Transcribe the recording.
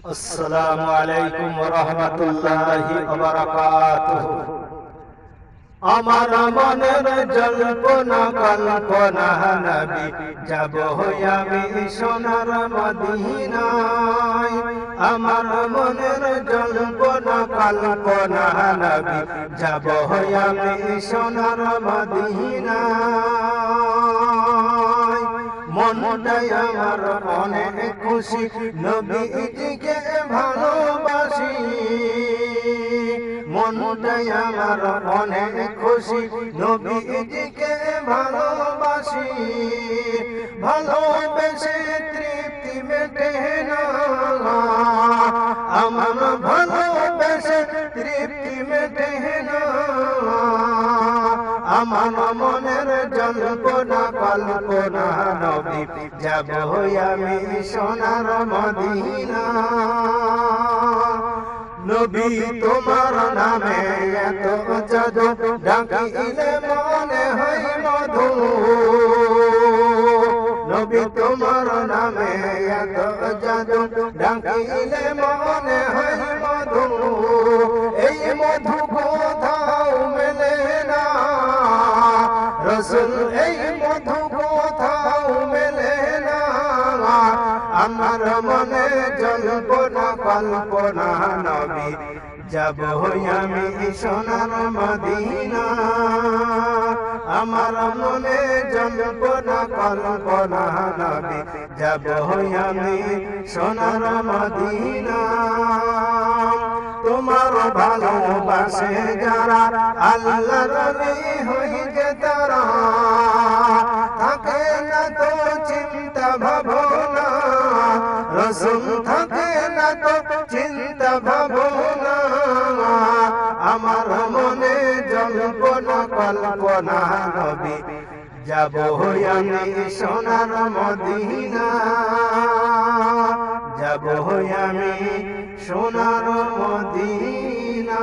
আসসালামু আলাইকুম ওয়া রাহমাতুল্লাহি ওয়া বারাকাতুহু। আমার মনের জল্পনা কল্পনা নবী, যাব আমি সোনার মদিনায়। আমার মনের জল্পনা কল্পনা নবী, যাব আমি সোনার মদিনায়। মনটাই আমার অনেক খুশি, নবীজিকে ভালোবাসি। মনটাই আমার অনেক খুশি, নবীজিকে ভালোবাসি। ভালোবেসে তৃপ্তি মেটে না, আমার ভালোবেসে তৃপ্তি মেটে না। আমার মনের জল্পনা কল্পনা নবী, যাব আমি সোনার মদিনা। নবী তোমার নামে এত জাদু, ডাকিলে মনে হয় মধু। নবী তোমার নামে এত জাদু, ডাকিলে মনে হয় মধু। এই মধু কোথাও মেলে না রসুল, এই মধু কোথাও মেলে না। আমার মনে জল্পনা কল্পনা নবী, যাব আমি সোনার মদিনা। আমার মনে জল্পনা কল্পনা নবী, যাব আমি সোনার মদিনা। তোমার ভালোবাসে যারা, আল্লাহর নবী হইতে তারা। থাকে না তো চিন্তা ভাবনা, রসুল থাকে না তো চিন্তা ভাবনা। আমার মনে জল্পনা কল্পনা নবী, যাব আমি সোনার মদিনা। যাব আমি সোনার মদিনা।